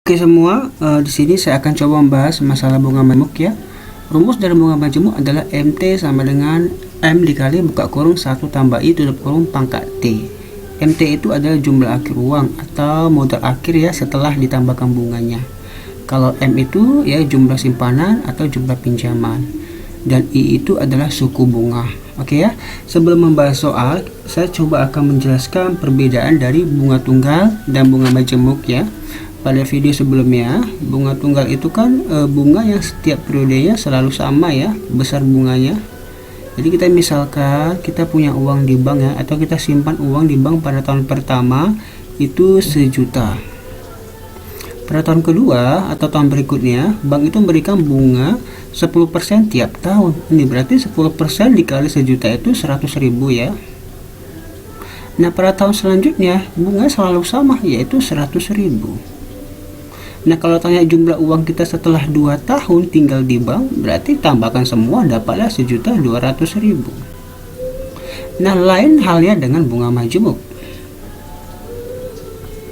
Oke semua, di sini saya akan coba membahas masalah bunga majemuk ya. Rumus dari bunga majemuk adalah MT sama dengan M dikali buka kurung 1 tambah I tutup kurung pangkat T. MT itu adalah jumlah akhir uang atau modal akhir ya setelah ditambahkan bunganya. Kalau M itu ya jumlah simpanan atau jumlah pinjaman. Dan I itu adalah suku bunga. Oke ya, sebelum membahas soal, saya coba akan menjelaskan perbedaan dari bunga tunggal dan bunga majemuk ya. Pada video sebelumnya, bunga tunggal itu kan bunga yang setiap periodenya selalu sama ya, besar bunganya. Jadi kita misalkan kita punya uang di bank ya, atau kita simpan uang di bank pada tahun pertama itu 1 juta. Pada tahun kedua atau tahun berikutnya, bank itu memberikan bunga 10% tiap tahun. Ini berarti 10% dikali 1 juta itu 100.000 ya. Nah, pada tahun selanjutnya bunga selalu sama, yaitu 100.000. Nah, kalau tanya jumlah uang kita setelah 2 tahun tinggal di bank, berarti tambahkan semua dapatlah 1.200.000. Nah, lain halnya dengan bunga majemuk.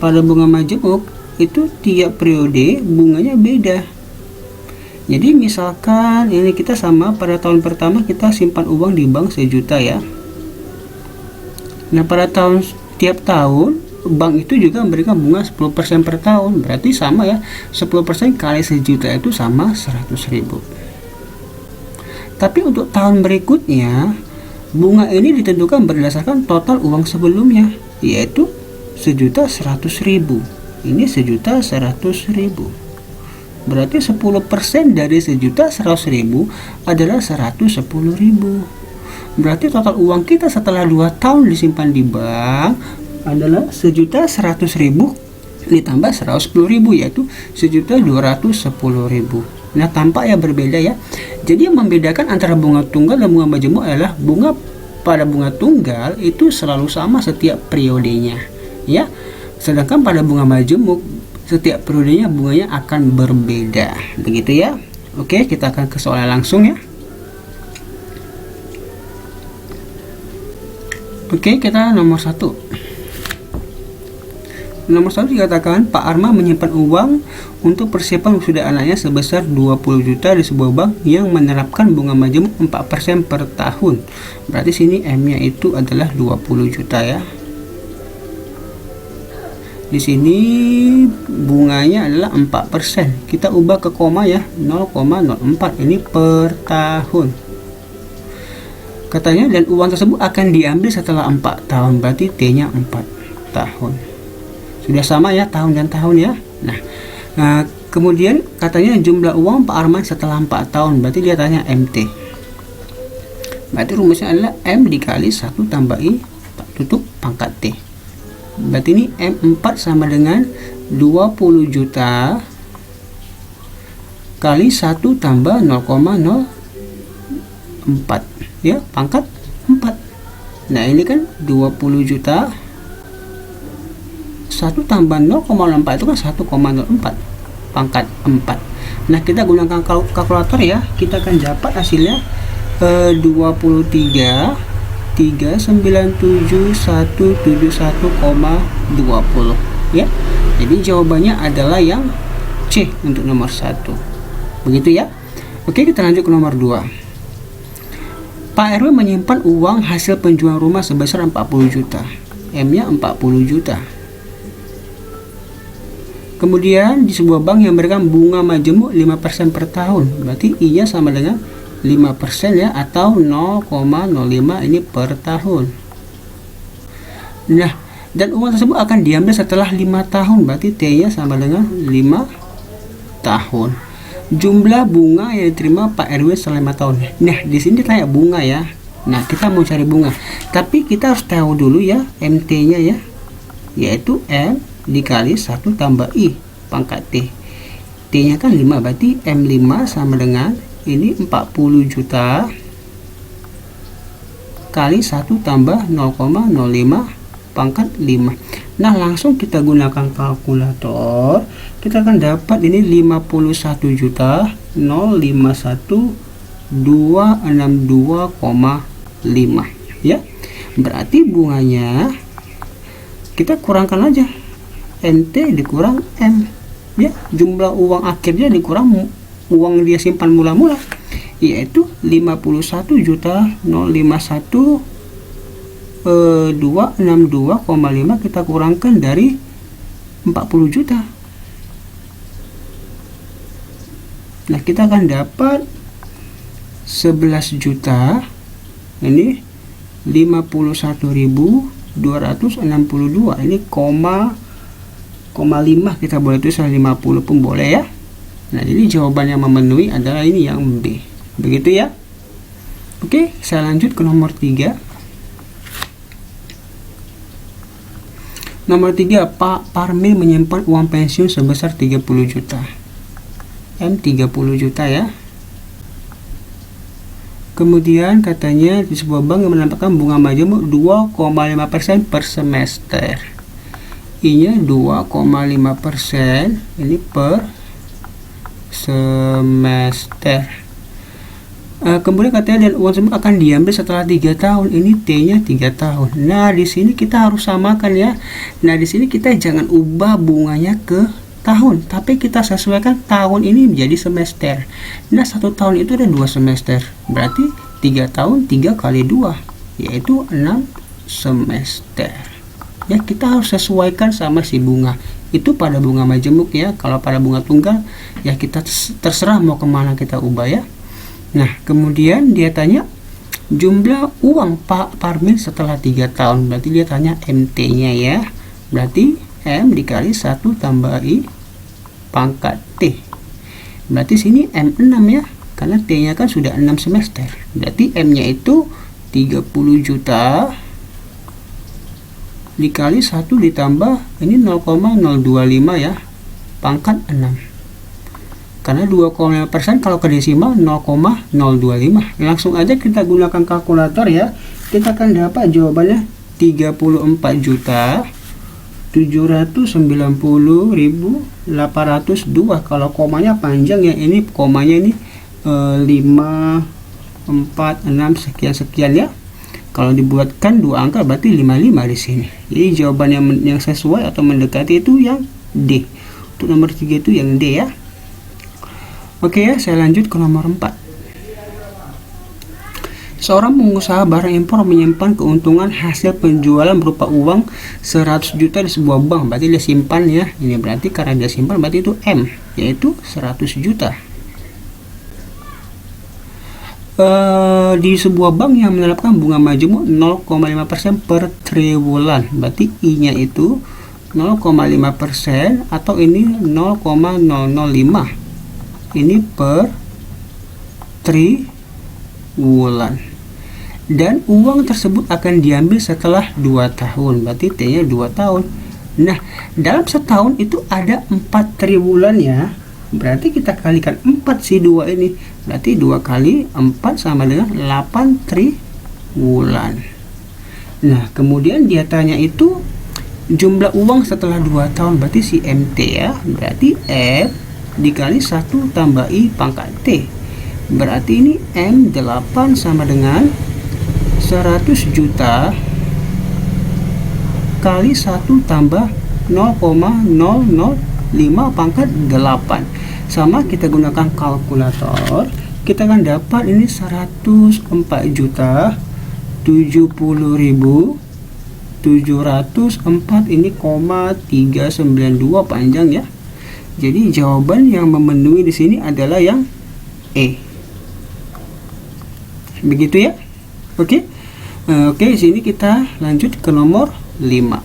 Pada bunga majemuk itu tiap periode bunganya beda. Jadi misalkan ini kita sama, pada tahun pertama kita simpan uang di bank 1 juta ya. Nah, pada tiap tahun bank itu juga memberikan bunga 10% per tahun, berarti sama ya, 10% kali 1 juta itu sama 100.000. Tapi untuk tahun berikutnya bunga ini ditentukan berdasarkan total uang sebelumnya, yaitu 1.100.000. Ini 1.100.000, berarti 10% dari 1.100.000 adalah 110.000. Berarti total uang kita setelah 2 tahun disimpan di bank adalah 1.100.000 ditambah 110.000, yaitu 1.210.000. Nah, tampak ya berbeda ya. Jadi yang membedakan antara bunga tunggal dan bunga majemuk adalah pada bunga tunggal itu selalu sama setiap periodenya ya. Sedangkan pada bunga majemuk setiap periodenya bunganya akan berbeda. Begitu ya. Oke, kita akan ke soal langsung ya. Oke, kita nomor 1. Nomor 1 dikatakan Pak Arma menyimpan uang untuk persiapan wisuda anaknya sebesar 20 juta di sebuah bank yang menerapkan bunga majemuk 4% per tahun. Berarti sini M-nya itu adalah 20 juta ya. Di sini bunganya adalah 4%. Kita ubah ke koma ya, 0,04, ini per tahun. Katanya dan uang tersebut akan diambil setelah 4 tahun, berarti T-nya 4 tahun. Sudah sama ya tahun dan tahun ya. Nah, kemudian katanya jumlah uang Pak Arman setelah 4 tahun, berarti dia tanya MT. Berarti rumusnya adalah M dikali 1 tambah I tutup pangkat T. Berarti ini M4 sama dengan 20 juta kali 1 tambah 0,04 ya, pangkat 4. Nah, ini kan 20 juta 1 tambah 0,04 itu kan 1,04 pangkat 4. Nah, kita gunakan kalkulator ya, kita akan dapat hasilnya 23,197,171,20 ya. Jadi jawabannya adalah yang C untuk nomor 1. Begitu ya. Oke, kita lanjut ke nomor 2. Pak RW menyimpan uang hasil penjualan rumah sebesar 40 juta. M-nya 40 juta. Kemudian di sebuah bank yang memberikan bunga majemuk 5% per tahun, berarti I-nya sama dengan 5% ya, atau 0,05 ini per tahun. Nah, dan uang tersebut akan diambil setelah 5 tahun, berarti T-nya sama dengan 5 tahun. Jumlah bunga yang diterima Pak RW selama 5 tahun. Nah, di sini tanya bunga ya. Nah, kita mau cari bunga, tapi kita harus tahu dulu ya MT-nya ya, yaitu M dikali 1 tambah I pangkat T. T-nya kan 5, berarti M5 sama dengan ini 40 juta kali 1 tambah 0,05 pangkat 5. Nah, langsung kita gunakan kalkulator. Kita akan dapat ini 51 juta 051.262,5 ya. Berarti bunganya kita kurangkan aja, MT dikurang M. ya, jumlah uang akhirnya dikurang uang dia simpan mula-mula, yaitu 51.051.262,5 kita kurangkan dari 40 juta. Nah, kita akan dapat 11 juta ini 51.262. Ini koma 5 kita boleh tulis 50 pun boleh ya. Nah, jadi jawaban yang memenuhi adalah ini yang B. Begitu ya. Oke, saya lanjut ke nomor 3. Nomor 3, Pak Parmin menyimpan uang pensiun sebesar 30 juta. M 30 juta ya. Kemudian katanya di sebuah bank yang menetapkan bunga majemuk 2,5% per semester. I-nya 2,5% ini per semester. Kemudian katanya dan uang tersebut akan diambil setelah 3 tahun. Ini T-nya 3 tahun. Nah, di sini kita harus samakan ya. Nah, di sini kita jangan ubah bunganya ke tahun, tapi kita sesuaikan tahun ini menjadi semester. Nah, 1 tahun itu ada 2 semester, berarti 3 tahun 3 kali 2 yaitu 6 semester ya. Kita harus sesuaikan sama si bunga itu pada bunga majemuk ya. Kalau pada bunga tunggal ya kita terserah mau kemana kita ubah ya. Nah, kemudian dia tanya jumlah uang Pak Parmin setelah 3 tahun, berarti dia tanya MT nya ya, berarti M dikali 1 tambah I pangkat T. Berarti sini M6 ya, karena T-nya kan sudah 6 semester. Berarti M-nya itu 30 juta dikali 1 ditambah ini 0,025 ya, pangkat 6. Karena 2,5% kalau ke desimal 0,025. Langsung aja kita gunakan kalkulator ya. Kita akan dapat jawabannya 34 juta 790.802. Kalau komanya panjang ya, ini komanya ini 5, 4, 6 sekian ya. Kalau dibuatkan 2 angka berarti 55 di sini. Jadi jawaban yang sesuai atau mendekati itu yang D. Untuk nomor 3 itu yang D ya. Oke ya, saya lanjut ke nomor 4. Seorang pengusaha barang impor menyimpan keuntungan hasil penjualan berupa uang 100 juta di sebuah bank. Berarti dia simpan ya. Ini berarti karena dia simpan berarti itu M, yaitu 100 juta. Di sebuah bank yang menerapkan bunga majemuk 0,5% per triwulan. Berarti I-nya itu 0,5% atau ini 0,005. Ini per triwulan. Dan uang tersebut akan diambil setelah 2 tahun. Berarti T-nya 2 tahun. Nah, dalam setahun itu ada 4 triwulan ya. Berarti kita kalikan 4 si 2 ini. Berarti 2 kali 4 sama dengan 8 triwulan. Nah, kemudian dia tanya itu jumlah uang setelah 2 tahun. Berarti si MT ya. Berarti F dikali 1 tambah I pangkat T. Berarti ini M8 sama dengan 100 juta kali 1 tambah 0,005 pangkat 8. Sama kita gunakan kalkulator. Kita akan dapat ini 104 juta 70.704 ini 0,392 panjang ya. Jadi jawaban yang memenuhi di sini adalah yang E. Begitu ya. Oke. Oke, di sini kita lanjut ke nomor 5.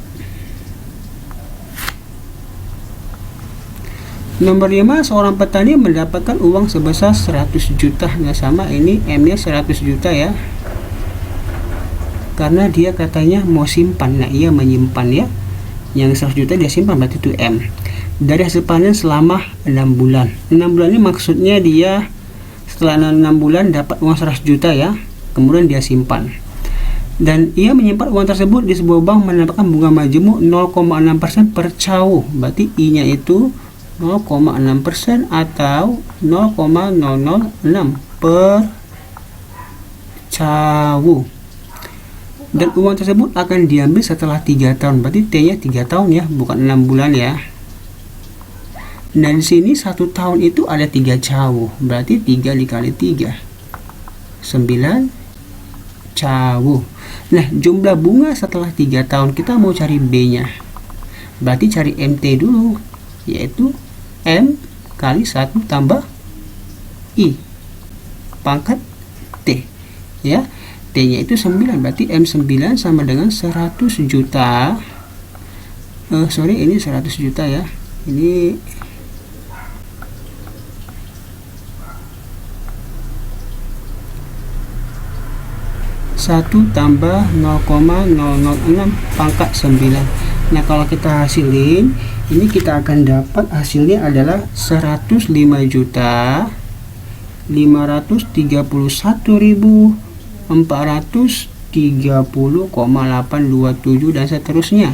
Nomor 5, seorang petani mendapatkan uang sebesar 100 juta. Nah, sama ini M-nya 100 juta ya. Karena dia katanya mau simpan. Nah, ia menyimpan ya. Yang 100 juta dia simpan berarti itu M. Dari hasil panen selama 6 bulan. 6 bulan ini maksudnya dia setelah 6 bulan dapat uang 100 juta ya. Kemudian dia simpan. Dan ia menyimpan uang tersebut di sebuah bank mendapatkan bunga majemuk 0,6% per cawu. Berarti I-nya itu 0,6% atau 0,006 per cawu. Dan uang tersebut akan diambil setelah 3 tahun. Berarti T-nya 3 tahun ya, bukan 6 bulan ya. Nah, di sini 1 tahun itu ada 3 cawu, berarti 3 dikali 3, 9 cawu. Nah, jumlah bunga setelah 3 tahun kita mau cari B-nya. Berarti cari MT dulu, yaitu M kali 1 tambah I pangkat T. Ya, T-nya itu 9, berarti M9 sama dengan 100 juta. Sorry, ini 100 juta ya. Ini 1 tambah 0,006 pangkat 9. Nah, kalau kita hasilin, ini kita akan dapat hasilnya adalah 151.430,827 dan seterusnya.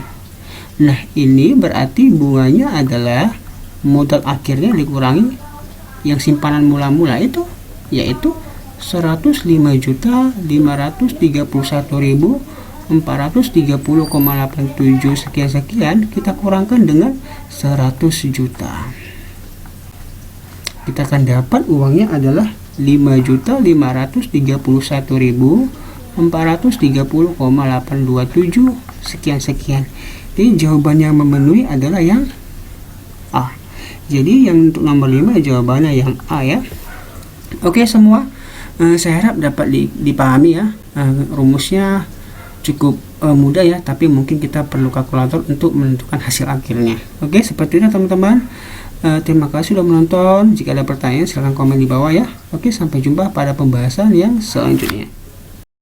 Nah, ini berarti bunganya adalah modal akhirnya dikurangi yang simpanan mula-mula itu, yaitu 105.531.430,87 sekian kita kurangkan dengan 100 juta. Kita akan dapat uangnya adalah 5.531.430,827 sekian. Jadi jawaban yang memenuhi adalah yang A. Jadi yang untuk nomor 5 jawabannya yang A ya. Oke semua, saya harap dapat dipahami ya. Rumusnya cukup mudah ya, tapi mungkin kita perlu kalkulator untuk menentukan hasil akhirnya. Oke, seperti itu teman-teman. Terima kasih sudah menonton. Jika ada pertanyaan silahkan komen di bawah ya. Oke, sampai jumpa pada pembahasan yang selanjutnya.